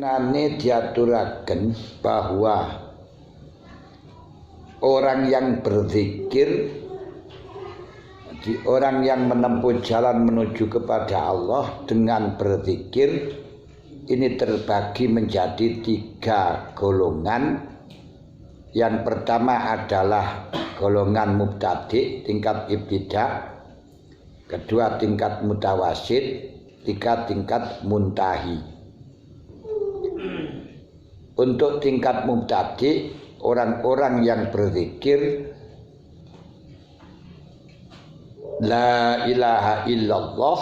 Maknane diaturaken bahwa orang yang berzikir, orang yang menempuh jalan menuju kepada Allah dengan berzikir, ini terbagi menjadi 3 golongan. Yang pertama adalah golongan mubtadi' tingkat ibtida', kedua tingkat mutawasid, 3 tingkat muntahi. Untuk tingkat mubtadi', orang-orang yang berzikir la ilaha illallah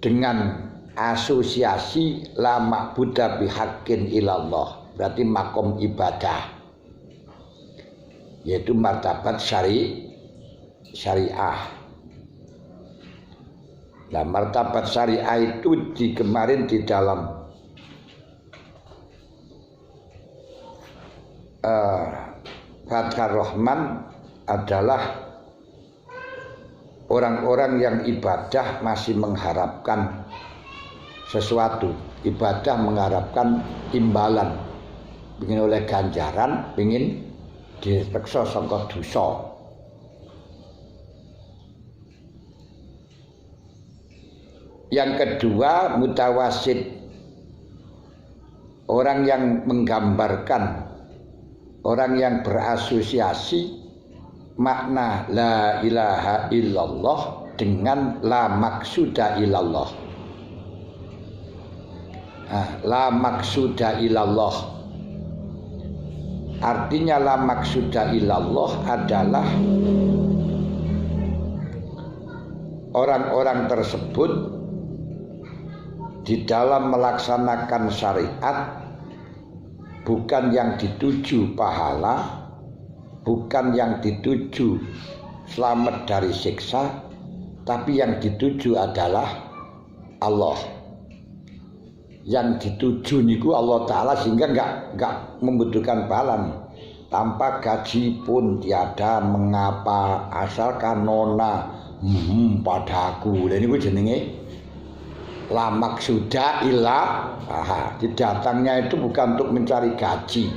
dengan asosiasi la ma'budu bihaqqin illallah, berarti makom ibadah, yaitu martabat syariah. Nah, martabat syariah itu kemarin di dalam Fathur Rahman adalah orang-orang yang ibadah masih mengharapkan sesuatu, ibadah mengharapkan imbalan, ingin oleh ganjaran, ingin direksa sangka dosa. Yang kedua mutawasid, orang yang menggambarkan, orang yang berasosiasi makna la ilaha illallah dengan la maksuda illallah. La maksuda illallah artinya la maksuda illallah adalah orang-orang tersebut di dalam melaksanakan syariat bukan yang dituju pahala, bukan yang dituju selamat dari siksa, tapi yang dituju adalah Allah. Yang dituju niku Allah Ta'ala, sehingga enggak membutuhkan pahala. Tanpa gaji pun tiada mengapa, asalkan nona padaku. Dan niku jenenge la maksuda illa didatangnya itu bukan untuk mencari gaji,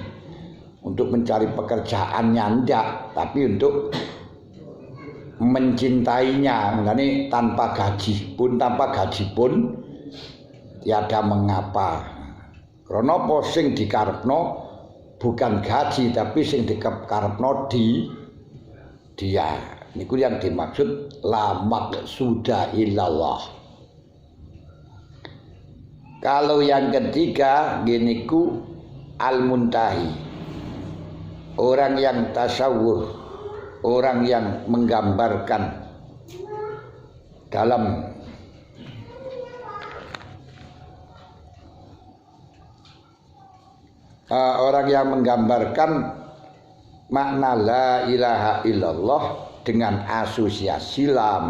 untuk mencari pekerjaannya enggak, tapi untuk mencintainya. Ini tanpa gaji pun tiada mengapa. Karena apa sing dikarepno bukan gaji, tapi sing dikarepno dia. Niku yang dimaksud la maksuda illallah. Kalau yang ketiga giniku al-muntahi, orang yang tasawwur, orang yang menggambarkan dalam orang yang menggambarkan makna la ilaha illallah dengan asosiasi la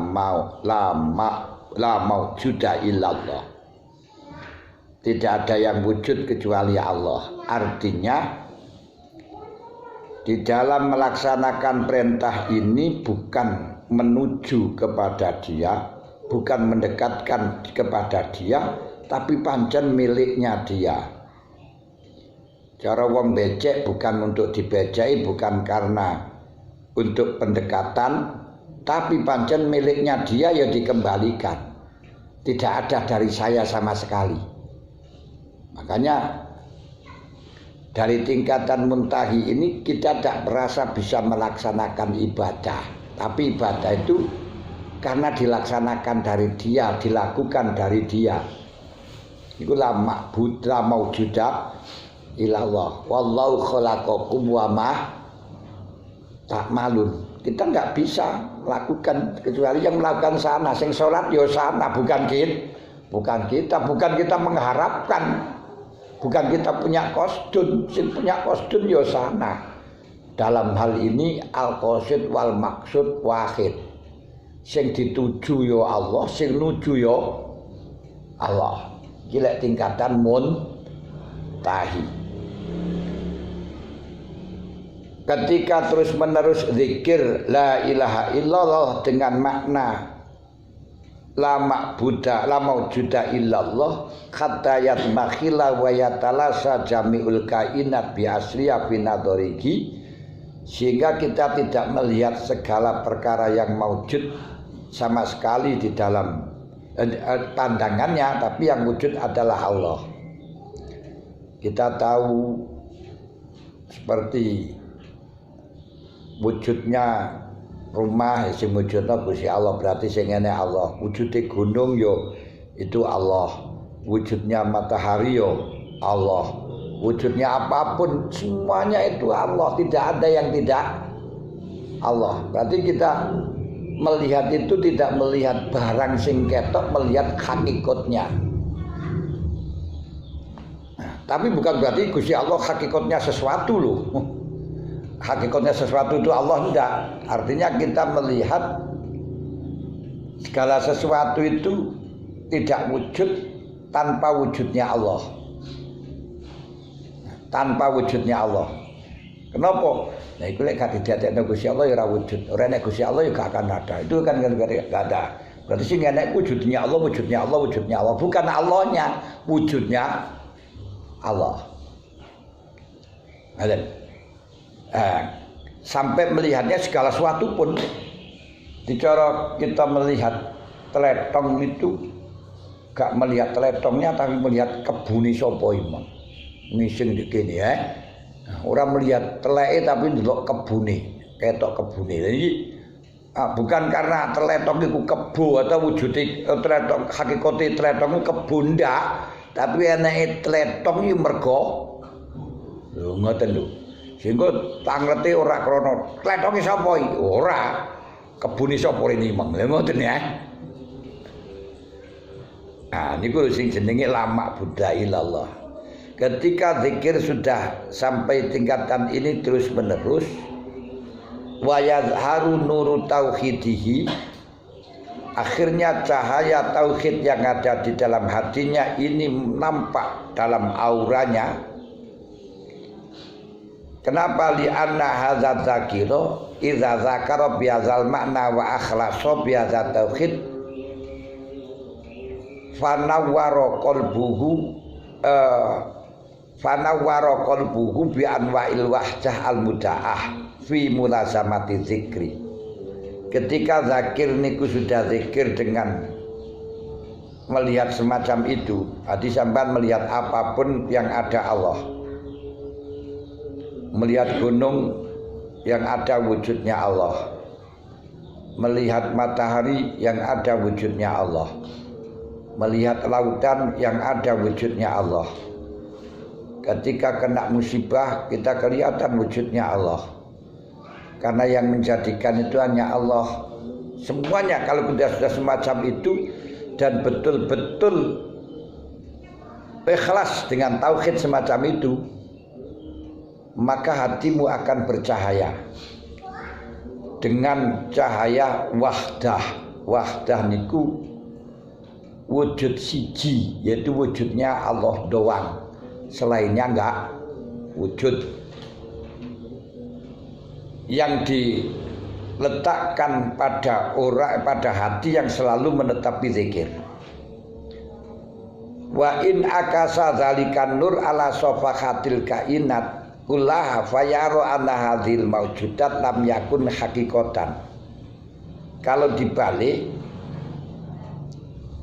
maujuda illallah. Tidak ada yang wujud kecuali Allah. Artinya di dalam melaksanakan perintah ini bukan menuju kepada dia, bukan mendekatkan kepada dia, tapi pancen miliknya dia. Cara wong becek bukan untuk dibecai, bukan karena untuk pendekatan, tapi pancen miliknya dia ya dikembalikan. Tidak ada dari saya sama sekali. Makanya dari tingkatan muntahi ini kita tidak merasa bisa melaksanakan ibadah, tapi ibadah itu karena dilaksanakan dari dia, dilakukan dari dia. Itu la ma'bud la maujuda ilallah. Wallahu khalaqakum wa ma ta'malun. Kita enggak bisa melakukan kecuali yang melakukan sana. Sing salat ya sana, bukan kita mengharapkan. Bukan kita punya kosdun, sing punya kosdun ya sana. Dalam hal ini al-qasid wal maksud wahid. Sing dituju ya Allah, sing nuju ya Allah. Gila tingkatan muntahi. Ketika terus menerus zikir la ilaha illallah dengan makna la ma'buda la maujuda illallah hatta yatmakhila wa yatalasa jami'ul kainat bi asriya fi nadharihi, sehingga kita tidak melihat segala perkara yang maujud sama sekali di dalam pandangannya, tapi yang wujud adalah Allah. Kita tahu seperti wujudnya rumah sing wujudna Gusti Allah, berarti sing ngene Allah. Wujude gunung yo itu Allah. Wujudnya matahari yo Allah. Wujudnya apapun semuanya itu Allah, tidak ada yang tidak Allah. Berarti kita melihat itu tidak melihat barang sing ketok, melihat hakikatnya. Nah, tapi bukan berarti Gusti Allah hakikatnya sesuatu loh. Hakikatnya sesuatu itu Allah enggak. Artinya kita melihat segala sesuatu itu tidak wujud tanpa wujudnya Allah. Tanpa wujudnya Allah. Kenapa? Nah itu lek gak didadekno Gusti Allah ya ora wujud. Ora nek Gusti Allah ya gak akan ada. Itu kan enggak ada. Berarti sing enek wujudnya Allah, wujudnya Allah, wujudnya Allah. Bukan Allahnya, wujudnya Allah. Ada. Sampai melihatnya segala sesuatu pun dicara kita melihat teletong itu gak melihat teletongnya tapi melihat kebuni sapa imam ngising dikene ya. Orang melihat teleke tapi ndelok kebune, ketok kebune. Jadi bukan karena teletong iku kebo atau wujude teletong hakikate teletong kebun ndak, tapi enake teletong iki mergo lho ngoten lho. Sehingga tanglete ora krana tletonge sapa iki? Ora. Kebune sapa rene mong. Lha ngoten ya. Nah, niku sing jenenge lama budaya ilallah. Ketika zikir sudah sampai tingkatan ini terus menerus, wa yazharu nuru tauhidihi, akhirnya cahaya tauhid yang ada di dalam hatinya ini nampak dalam auranya. Kenapa li'anna hadza dzakira idza zakara bi hadzal makna wa akhlasa bi hadza tauhid fanawwara qalbuhu bi anwa'il wahdah al mudaah fi mulazamati zikri. Ketika zakir niku sudah zikir dengan melihat semacam itu, hati sampean melihat apapun yang ada Allah. Melihat gunung yang ada wujudnya Allah, melihat matahari yang ada wujudnya Allah, melihat lautan yang ada wujudnya Allah. Ketika kena musibah kita kelihatan wujudnya Allah, karena yang menjadikan itu hanya Allah. Semuanya kalau sudah semacam itu dan betul-betul ikhlas dengan tauhid semacam itu, maka hatimu akan bercahaya dengan cahaya wahdah. Wahdah niku wujud siji, yaitu wujudnya Allah doang, selainnya enggak wujud. Yang diletakkan pada pada hati yang selalu menetapi zikir. Wa in akasa dzalikan nur ala safahatil kainat kullaha fayaro anna hadhil maujudat lam yakun hakikatan. Kalau dibalik,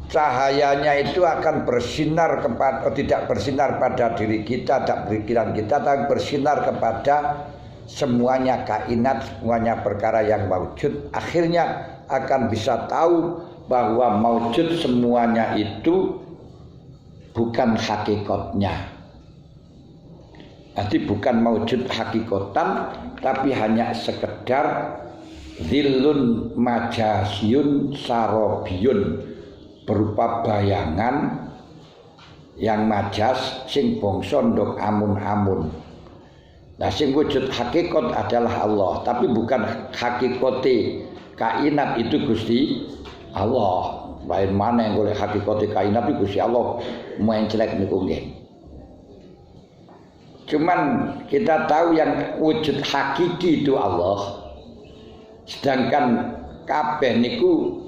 cahayanya itu akan bersinar kepada, tidak bersinar pada diri kita, tak pikiran kita, tapi bersinar kepada semuanya kainat, semuanya perkara yang maujud. Akhirnya akan bisa tahu bahwa maujud semuanya itu bukan hakikatnya. Nanti bukan maujud hakikatan, tapi hanya sekedar zillun majasyun sarobiyun, berupa bayangan yang majas sing bangsa ndok amun-amun. Nah sing wujud hakikat adalah Allah, tapi bukan hakikate kainat itu Gusti Allah. Lain mana yang boleh hakikate kainat itu Gusti Allah, main celek niku nggih. Cuman kita tahu yang wujud hakiki itu Allah. Sedangkan kabeh niku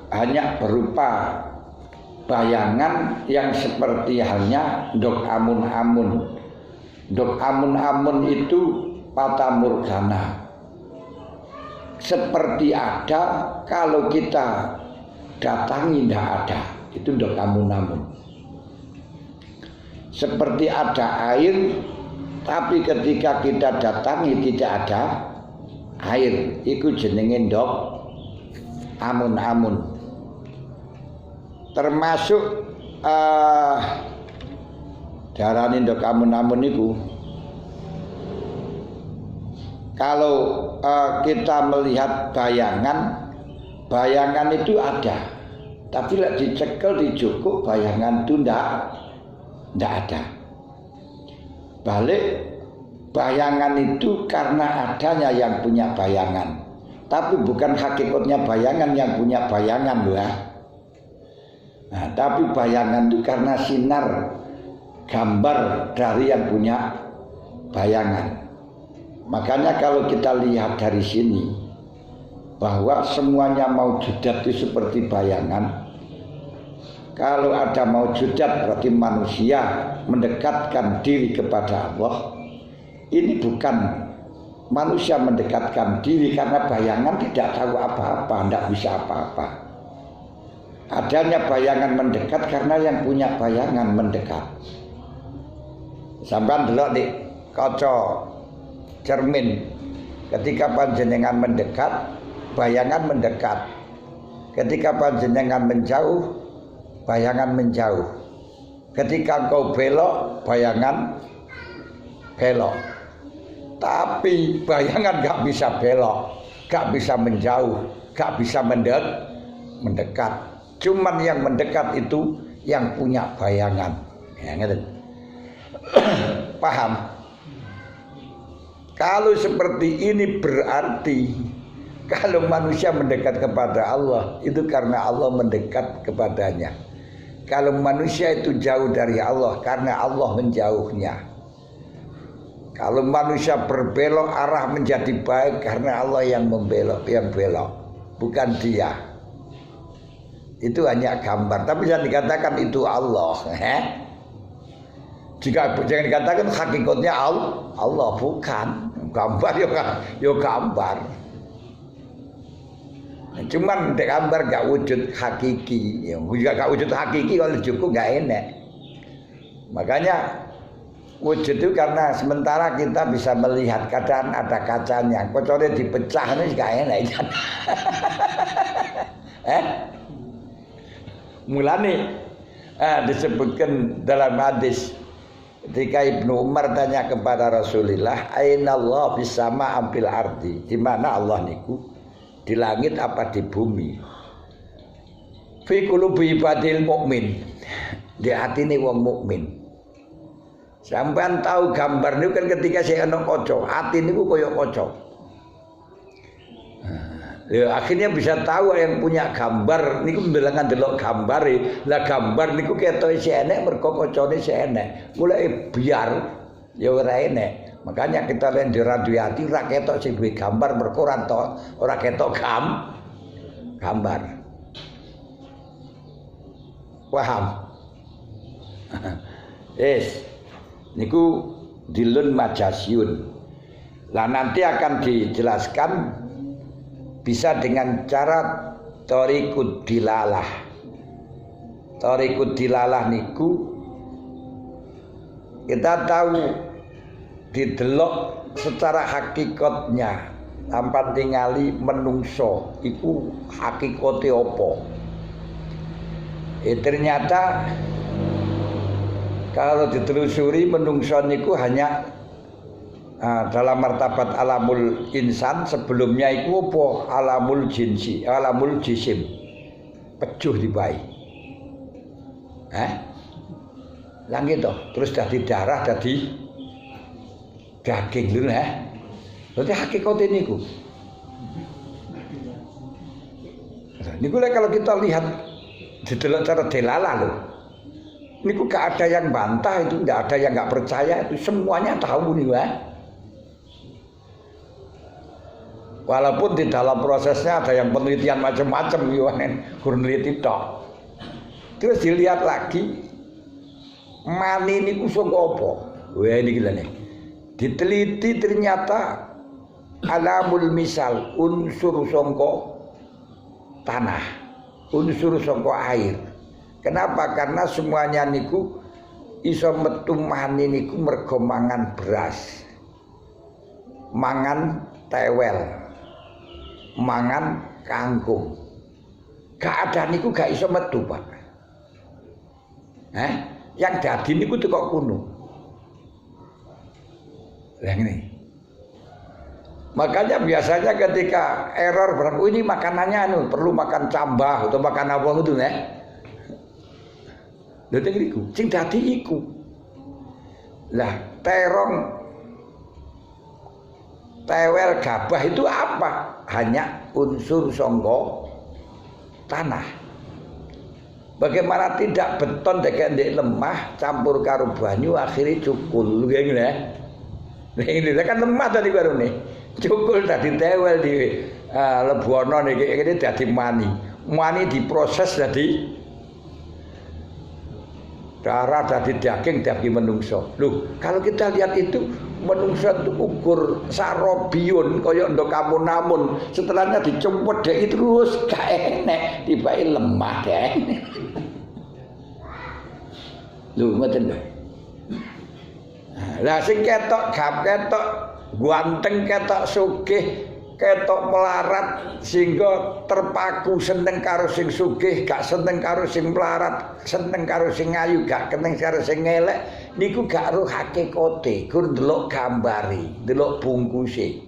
hanya berupa bayangan yang seperti halnya ndok amun-amun. Ndok amun-amun itu fata morgana. Seperti ada, kalau kita datangi tidak ada. Itu ndok amun-amun. Seperti ada air, tapi ketika kita datangi tidak ada air. Itu jenenge ndok amun-amun. Termasuk darani ndok amun-amun itu, kalau kita melihat bayangan itu ada, tapi lek dicekel dijukuk bayangan itu ndak ada. Balik bayangan itu karena adanya yang punya bayangan, tapi bukan hakikatnya bayangan yang punya bayangan loh ya. Nah, tapi bayangan itu karena sinar gambar dari yang punya bayangan. Makanya kalau kita lihat dari sini bahwa semuanya maujudat itu seperti bayangan. Kalau ada maujudat berarti manusia mendekatkan diri kepada Allah. Ini bukan manusia mendekatkan diri karena bayangan tidak tahu apa-apa, tidak bisa apa-apa. Adanya bayangan mendekat karena yang punya bayangan mendekat. Sampai delok di kaca cermin, ketika panjenengan mendekat, bayangan mendekat. Ketika panjenengan menjauh, bayangan menjauh. Ketika engkau belok, bayangan belok. Tapi bayangan gak bisa belok, gak bisa menjauh, gak bisa mendekat. Cuman yang mendekat itu yang punya bayangan. Ya, ngerti? Paham? Kalau seperti ini berarti kalau manusia mendekat kepada Allah itu karena Allah mendekat kepadanya. Kalau manusia itu jauh dari Allah karena Allah menjauhnya. Kalau manusia berbelok arah menjadi baik karena Allah yang belok, bukan dia. Itu hanya gambar, tapi jangan dikatakan itu Allah. Jika jangan dikatakan hakikatnya Allah, bukan. Gambar ya gambar. Cuman gambar gak wujud hakiki. Juga gak wujud hakiki kalau cukup gak enak. Makanya wujud itu karena sementara kita bisa melihat kadang ada kacanya, kecuali dipecah ini gak enak. Mulane disebutkan dalam hadis ketika Ibnu Umar tanya kepada Rasulullah, "Aina Allah bisama ambil ardi?" Di mana Allah niku? Di langit apa di bumi? Fi qulubi ibadil mukmin. Di atine wong mukmin. Sampean tahu gambar niku kan ketika saya ana kaca, ati niku kaya kaca. Ya, akhirnya bisa tahu yang punya gambar niku mbelangan delok gambare. Lah gambar niku ketoke sik enek mergo kacane sik enek. Mulai biar ya ora enek. Makanya kita lihat di radio hati ora ketok sing duwe gambar mergo ora ketok gambar. Paham? Niku dilun majasyun. Lah nanti akan dijelaskan bisa dengan cara thariqud dilalah. Thariqud dilalah niku kita tahu didelok secara hakikatnya tanpa tingali menungso iku hakikate apa. Ternyata kalau ditelusuri menungso niku hanya dalam martabat alamul insan, sebelumnya itu apa? Alamul jinsi, alamul jisim, pejuh di bayi. Langit toh, terus dari darah, dari daging dulu Berarti hakikat ini ku. Niku kalau kita lihat di dalam cara delalah loh. Niku gak ada yang bantah itu, tidak ada yang nggak percaya itu, semuanya tahu nih Walaupun di dalam prosesnya ada yang penelitian macam-macam, kurang neliti tok. Terus dilihat lagi, mani niku saka apa? Wah ini gila nih. Diteliti ternyata alamul misal unsur saka tanah, unsur saka air. Kenapa? Karena semuanya niku iso metu mani niku mergo mangan beras, mangan tewel, mangan kangkung. Gak ada niku gak iso metu, Pak. Yang dadi niku teko kuno. Lah ini. Makanya biasanya ketika error berapa ini makanannya perlu makan cambah atau makan apa gitu ya. Lha niku sing dadi iku. Lah terong tewel gabah itu apa? Hanya unsur sangka tanah. Bagaimana tidak beton ndek lemah campur karo banyu akhirnya cukul ngene lho. Ini kan lemah tadi baru nih. Cukul tadi tewel di lebono niki dadi mani. Mani diproses dadi darah, dadi daging menungso. Loh, kalau kita lihat itu menungso itu ukur sarobiun kaya ndok kamun-namun, setelahnya dicumput dek terus gak enek, tiba-tiba lemah dek. Lho, ngoten lho. Lah sing ketok gap ketok ganteng ketok sugih ketok melarat sehingga terpaku seneng karo sing sugih gak seneng karo sing melarat seneng karo sing ayu gak seneng karo sing elek niku gak roh hakikate gur ndelok gambare ndelok bungkuse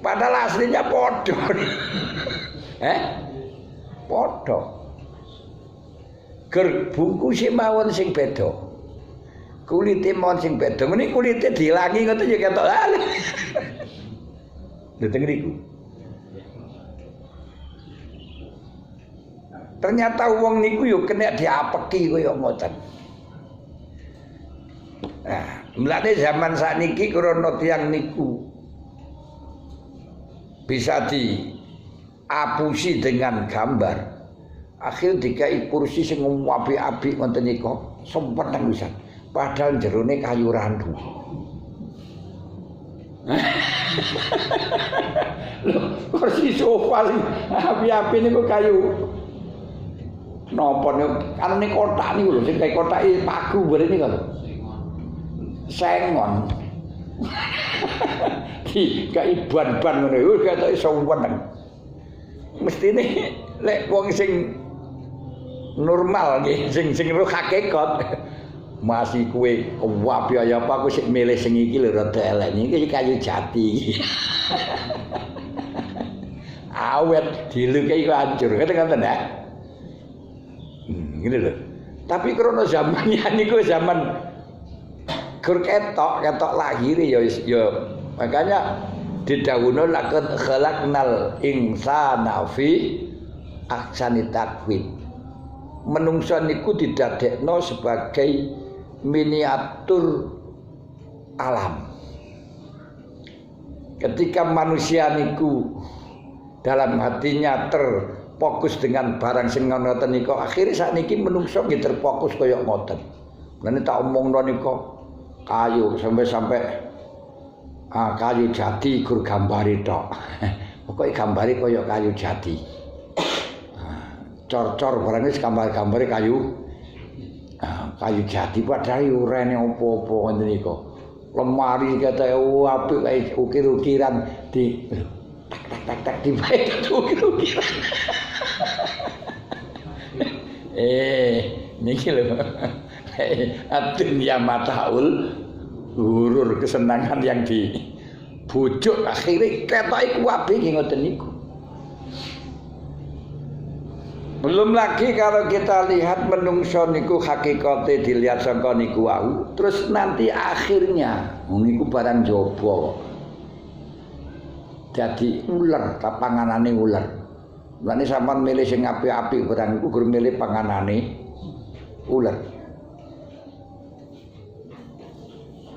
padahal aslinya padha padha gur bungkuse mawon sing beda kulite mon sing beda ngene kulite dilangi ngoten ya ketok lha dateng niku ternyata wong niku yo kena diapeki kaya ngoten. Nah mulane zaman sakniki krana tiyang niku bisa diapusi dengan gambar akhir dikai kursi sing apik-apik ngoten niku sempet pisan. Padahal jerone kayu randu. Loh, kursi sofa sing api-api niku kayu. Napa niku anane kotak niku lho sing kaya kotake pagu barene niku lho. Sengon. Kayak ban-ban ngono iku ketoke sowan. Mestine lek wong sing normal nggih sing roh hakikat masih kue wapi ya apa aku sik milih sing iki lho rada elek iki kayu jati. Awet dilukai kok hancur ngoten ya. Ngene lho. Tapi krana zamannya niku zaman gur ketok lahir ya makanya didhawuhna laqad khalaqnal insana fi ahsani taqwim. Menungso niku didadekno sebagai miniatur alam. Ketika manusia niku dalam hatinya terfokus dengan barang sing ngoten niku, akhire sakniki menungso nggih terfokus kaya ngoten. Lan tak omongno niku kayu sampai kayu jati gur gambare tok. Pokoke gambare kaya kayu jati. Cor-cor barang wis gambar-gambare kayu jati padahal urene apa-apa ngoten niku. Lemari kate apik kae ukir-ukiran di tak dibae ukir-ukiran. Niki lho. Dunya mataul gurur kesenangan yang dibujuk akhirnya ketoke kuwabe nggih ngoten niku. Belum lagi kalau kita lihat menungso niku hakikate dilihat saka niku wau, terus nanti akhirnya niku barang jaba. Jadi ular, panganane ular. Lan sampean milih sing apik-apik barang niku gur milih panganane ular.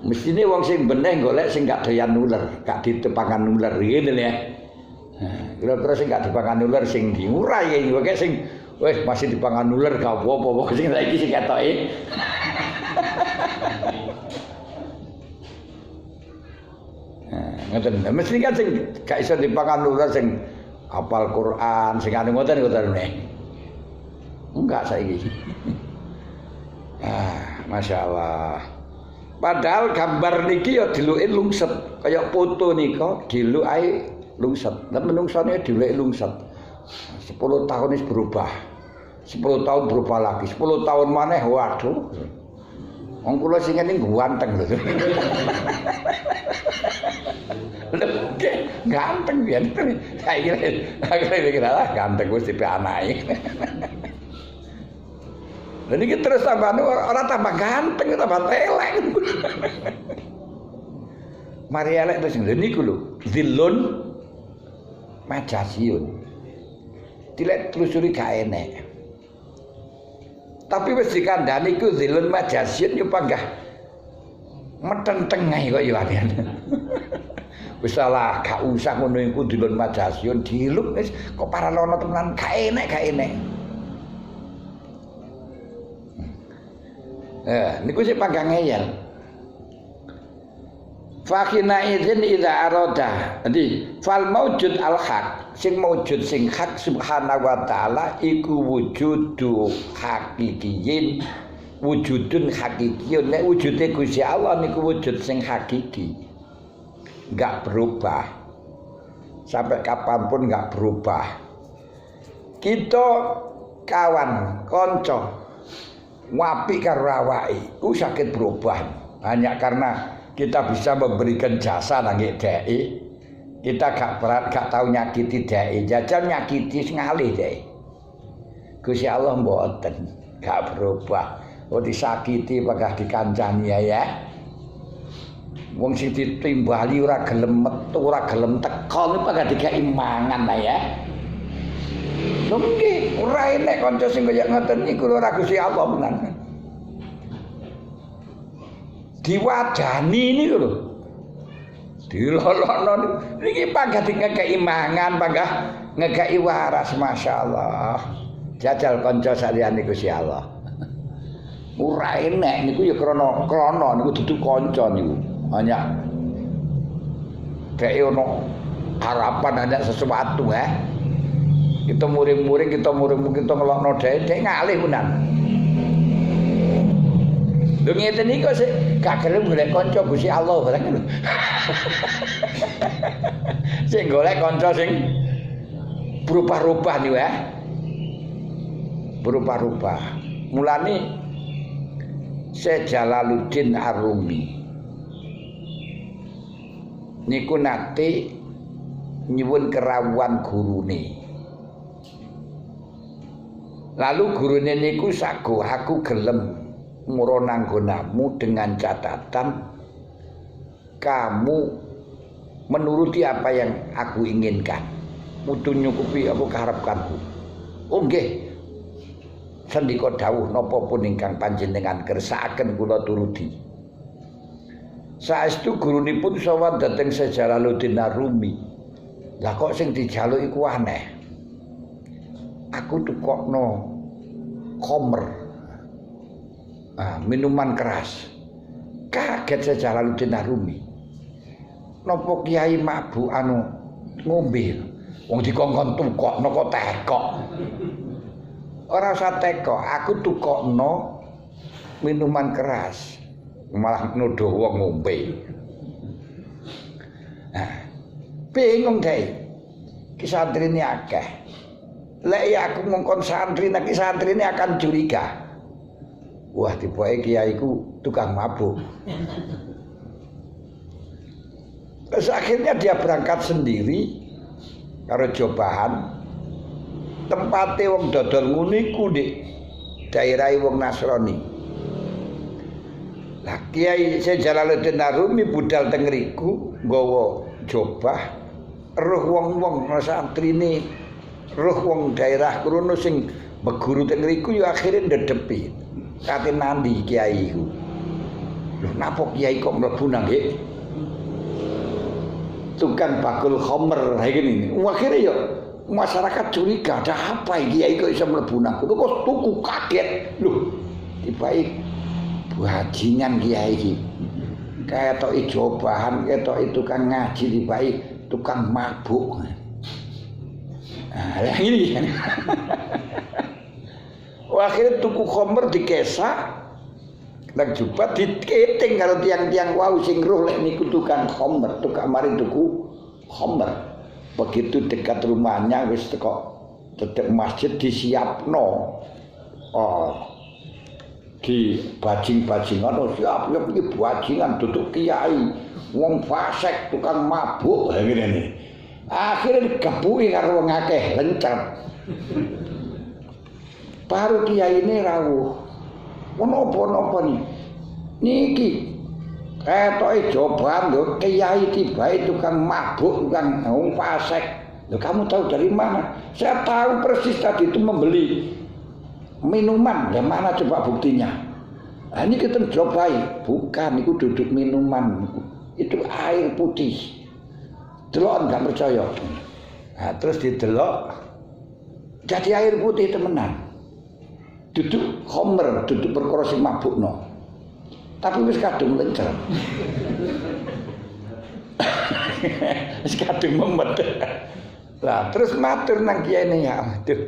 Mestine wong sing beneh golek sing gak doyan nuler, gak ditepangan nuler ngene ya. Kira-kira sing gak dipangan nuler sing diurai ya iki sing wis masih dipangan nuler gak apa-apa sing saiki sing ketoke. Ngoten. Mesti kan sing gak iso dipangan nuler sing hafal Quran sing anu ngoten nek. Enggak saiki. Masya Allah. Padahal gambar niki ya diluki lungset, kaya foto nika diluki lungset. Lah menungsane diluki lungset. 10 tahun wis berubah. 10 tahun berubah lagi, 10 tahun maneh waduh. Wong kula sing ngene ganteng lho. Ganteng ya. Saya kira ganteng wis tipe anake. Lha niki terus tambah ora tambah ganteng, tambah telek. Mari elek terus niku lho, zillun majasiun. Dilek telusuri gak enek. Tapi wis dikandhani iku zillun majasiun yo panggah metenteng ae kok yo apian. Wis salah, gak usah ngono iku zillun majasiun diluk wis kok paralono tenan gak enek. Niku sing panggang ngeyel. Fakina idzin idza arada. Jadi fal maujud al haq, sing maujud sing hak subhanahu wa taala iku wujudu hakikiyin, wujudun hakikiyun. Nek wujude Gusti Allah niku wujud sing hakiki. Enggak berubah. Sampai kapanpun enggak berubah. Kita kawan, kanca wapi karo awake ku sakit berubah hanya karena kita bisa memberikan jasa nang dhek. Kita gak tahu nyakiti dhek, jajal nyakiti sing ngalih dhek. Gusti Allah mboten gak berubah. Oh disakiti bakal dikancani ya. Wong sing ditimbali ora gelem metu, ora gelem teko niku bakal dikai mangan ya. Lho nggih, ora enek kanca sing kaya ngoten niku lho Gusti Allah menan. Diwadani niku lho. Dilolokno niki panggah ngekeki mangan, panggah ngekeki waras masyaallah. Jajal kanca saliyane Gusti Allah. Ora enek niku ya krana niku dudu kanca niku. Hanya dhek ono harapan ada sesuatu Kita muring-muring, kita ngelokno dhek ngalih menan. Lho ngeten iki kok gak gelem golek kanca Gusti Allah barang lho. Sing golek kanca sing berubah-ubah niku Berubah-ubah. Mulane Syekh Jalaluddin Ar-Rumi niku nate nyuwun kerawuhan gurune. Lalu gurune niku sago aku gelem muronan gonamu dengan catatan kamu menuruti apa yang aku inginkan. Mutu nyukupi apa kaharepkanku. Oh nggih. Sendika dawuh napa pun ingkang panjenengan kersakaken kula turuti. Saestu gurunipun sowan dhateng Syekh Jalaluddin Ar-Rumi. Lah kok sing dijaluk iku aneh. Aku tukokno khomer. Minuman keras. Kaget Syekh Jalaluddin Ar-Rumi. Napa kiai mabuk ngombe. Wong dikongkon tukokno kok tekok. Ora usah tekok, aku tukokno minuman keras. Malah nuduh wong ngombe. Bingung deh. Ki santrine akeh. Lek ya aku ngongkon santri, nek santrine akan curiga. Wah, tipoke kiaiku tukang mabuk. Terus akhirnya dia berangkat sendiri karo jobahan. Tempate wong dodol nguniku di daerah wong Nasrani. Lah Kiai Syekh Jalaluddin Ar-Rumi budal teng ngriku nggawa jobah roh wong-wong santrine, roh wong daerah krono sing beguru teng ngriku ya akhire ndedepi. Kate nandi kiai iku. Lho napa kiai kok mlebu nang nggih tukang bakul khamr ha ngene. Akhire ya masyarakat curiga, ada apa kiai kok iso mlebu nang kok tuku kaget. Lho tibae bajingan kiai iki. Ketoki jobahan, ketoki tukang ngaji tibae tukang mabuk. Nah, ini kan. Akhirnya tuku khamr dikesak nang jubat diketing karo tiang-tiang wau sing roh lek niku tukang khamr, tukang mari tuku khamr. Begitu dekat rumahnya wis teko cedhek masjid disiapno. Oh. Di bajing-bajingan oh siap iki bajingan duduk kiai, wong fasik tukang mabuk ngene iki. Akhirnya digebuki karo wong akeh lencat. Baru kiai ini rawuh. Menapa-napa niki ketoke jobaan lho kiai tibae tukang mabuk, tukang wong fasik. Lho kamu tahu dari mana? Saya tahu persis tadi itu membeli minuman. Yang mana coba buktinya? Nah, ini kita cobai. Bukan, itu duduk minuman. Itu air putih. Delok enggak percaya. Nah, terus didelok jadi air putih temenan. Duduk khamr, duduk perkara sing mabukno. Tapi wis kadung lencer. Wis kadung memet. Lah terus matur nang kiyene ya, aduh.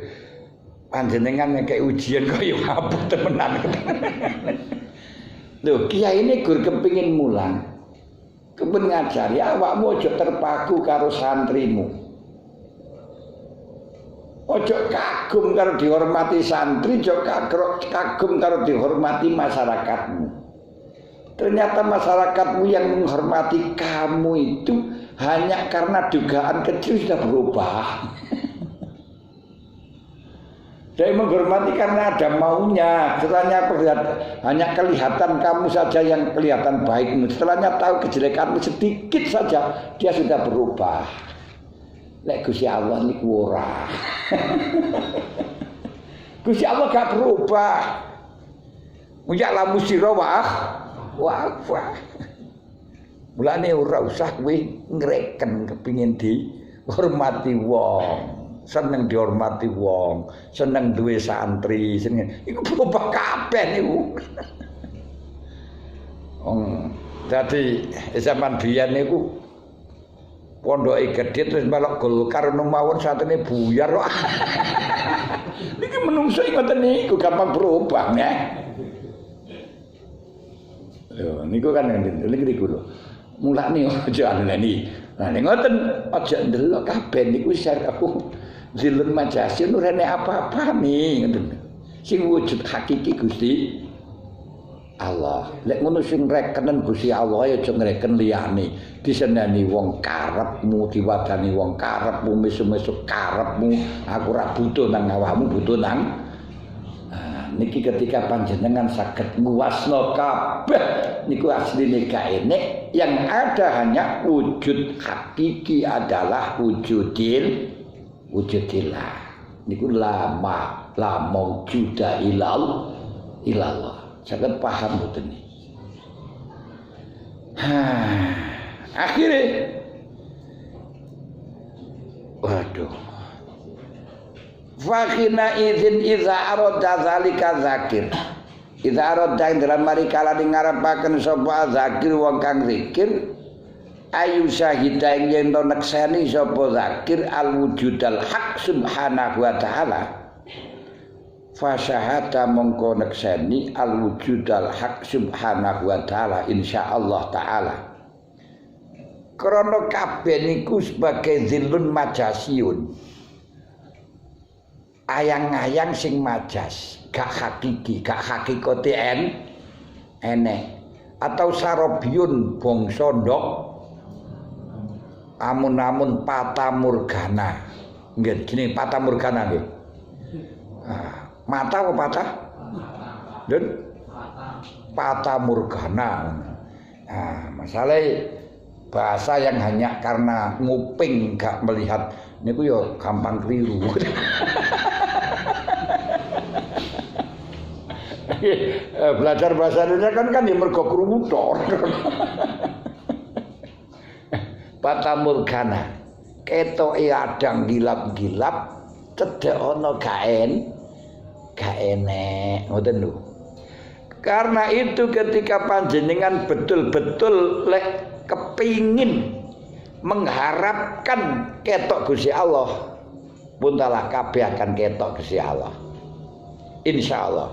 Panjenengan ngekek ujian kaya mabuk temenan. Lho, kiai ini gur kepingin mulang. Kepen ngajari awakmu aja terpaku karo santrimu. Ojo kagum karo dihormati santri, ojo kagum karo dihormati masyarakatmu. Ternyata masyarakatmu yang menghormati kamu itu hanya karena dugaan kecil sudah berubah. Dia menghormati karena ada maunya. Setelahnya hanya kelihatan kamu saja yang kelihatan baikmu. Setelahnya tahu kejelekanmu sedikit saja, dia sudah berubah. Lek Gusti Allah niku ora. Gusti Allah gak berubah. Ya lamu sira wah. Mulane ora usah kowe ngreken kepingin dihormati wong. Seneng dihormati wong, seneng duwe santri, seneng iku berubah kabeh niku. Dadi zaman biyen niku pondoke gedhe terus melok Golkar mawon satene buyar kok. Niki menungso ngoten niku gampang berubah nggih. Lho niku kan niku lho. Mulane aja aneni. Nah nek ngoten aja ndelok kabeh niku syar aku zilun majasi nurene apa-apa nih ngoten. Sing wujud hakiki Gusti Allah. Lek ngono sing rekenen Gusti Allah ya aja ngreken liyane. Diseneni wong karepmu, diwadani wong karepmu, mesu-mesu karepmu. Aku ora butuh nang awakmu, butuh nang niki ketika panjenengan saged nguwasno kabeh niku asline gak enek, yang ada hanya wujud hakiki adalah wujudillah. Niku lama maujuda ilallah. Saged paham mboten niki. Akhirnya waduh. Fakina izin iza aroda zalika zakir. Iza aroda yang dalam mari kala ngarapaken sapa zakir wong kang zikir ayu syahidah yang yen nekseni sapa zakir al wujudal haq subhanahu wa ta'ala. Fasyahata mongko nekseni al wujudal haq subhanahu wa ta'ala insyaallah ta'ala. Krana kabeh niku sebagai zilun majasiyun. Ayang-ayang sing majas, gak hakiki, gak hakikate enek. Atau sarobiyun bangsa ndok amun-amun patamurgana. Nggih, jenenge patamurgana nggih. Mata apa patah? Dan patamurgana. Masalah bahasa yang hanya karena nguping gak melihat niku yo gampang keliru. Belajar bahasa Indonesia kan ya mergo krungu tok. Fatamurgana. Ketoke adang gilap-gilap cedhek ana gak enek ngoten lho. Karena itu ketika panjenengan betul-betul lek kepingin mengharapkan ketok Gusti Allah, puntalah kabeh akan ketok Gusti Allah. Insyaallah.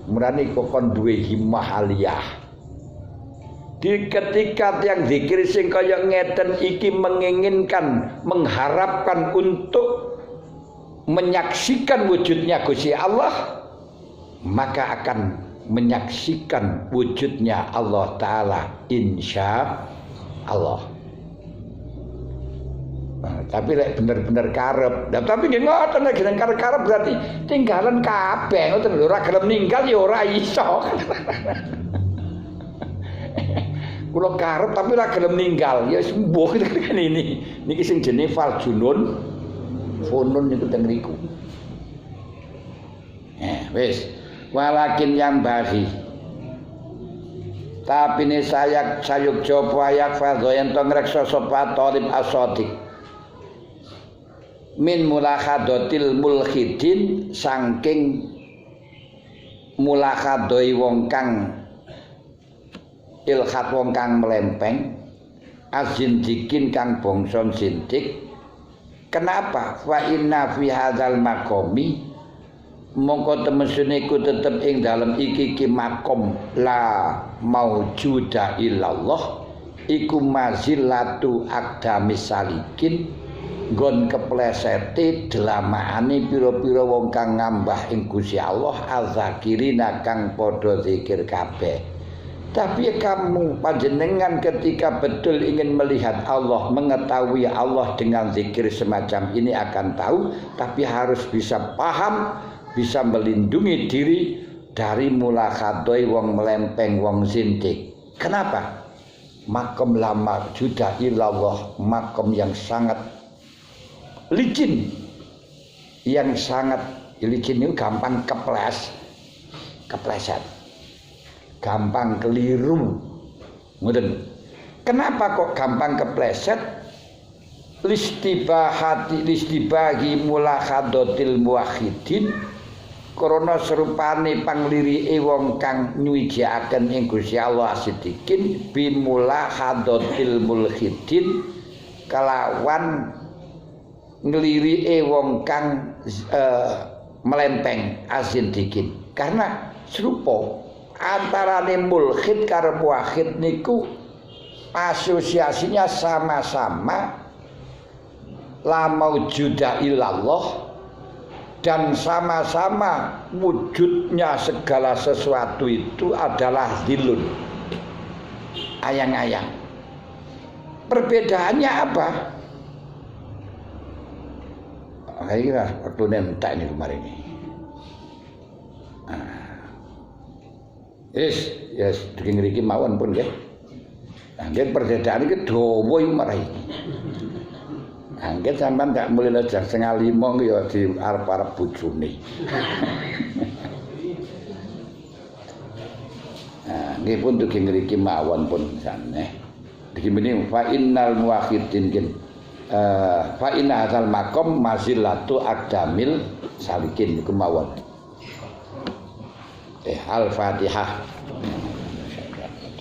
Murani kok kon duwe himmah aliyah. Di ketika yang zikir sing kaya ngeten iki menginginkan, mengharapkan untuk menyaksikan wujudnya Gusti Allah, maka akan menyaksikan wujudnya Allah Ta'ala insya Allah. Nah, tapi lek bener-bener karep. Nah, tapi nggih ngoten lek karep berarti tinggalan kabeh ngoten lho, ora gelem ninggal ya ora iso. Kula karep tapi ora gelem ninggal, ya sembuh kan ini. Niki sing jenenge Faljunun funun niku teng mriku. Wis, walakin yang bagi. Tapi ini sayuk jopo ayak fadho yang tongrekso sopa tolib asodik min mulakhadotil mulkhidin sangking mulakhadoi wong kang ilkhat wong kang melempeng azindikin kang bongson sindik. Kenapa? Fa inna fi hadzal maqami mongko temesune iku tetep ing dalem iki makom la maujuda illallah iku mazillatu aqdamis salikin nggon keplesete delamaane pira-pira wong kang ngambah ing Gusti Allah azakirina kang padha zikir kabeh. Tapi kamu panjenengan ketika betul ingin melihat Allah, mengetahui Allah dengan zikir semacam ini akan tahu, tapi harus bisa paham, bisa melindungi diri dari mulakhadoi wong melempeng, wong zindik. Kenapa? Makom lama juda ilallah, makom yang sangat licin, yang sangat licin itu gampang kepleset, gampang keliru. Ngoten. Kenapa kok gampang kepleset? Listibahi mulakhadotil muwahhidin krana serupane panglirike wong kang nyuwijakaken ing Gusti Allah sidikin bimulakhadotil mulkhidin kalawan nglirike wong kang melempeng asindikin. Karena serupa antarane mulkhid karo muwahhid niku asosiasinya sama-sama la maujuda illallah dan sama-sama wujudnya segala sesuatu itu adalah zilun, ayang-ayang. Perbedaannya apa? Kira waktu nentak ini kemarin ini. Yes, dikengiriki mawon pun nggih. Nggih perbedaan iki dawa iki marai. Nggih sampean gak mulih jam 4:30 ya di arep-arep bojone. Nggih pun dikengiriki mawon pun saneh. Dikimene fa innal muwahhidin kin fa inna hadzal maqam mazillatu aqdamil salikin iku mawon. Al-Fatihah.